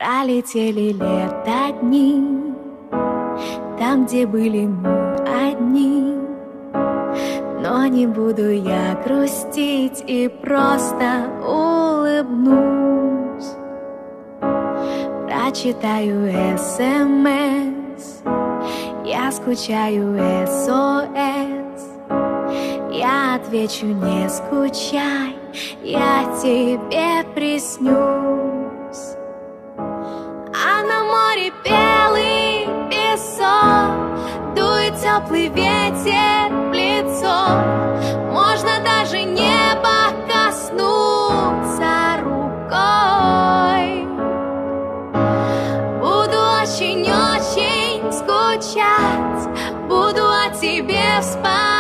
Пролетели лето дни, там, где были мы одни. Но не буду я грустить и просто улыбнусь. Прочитаю СМС, я скучаю СОС. Я отвечу: не скучай, я тебе приснюсь. А на море белый песок, дует теплый ветер в лицо. Можно даже небо коснуться рукой. Буду очень-очень скучать, буду о тебе вспоминать.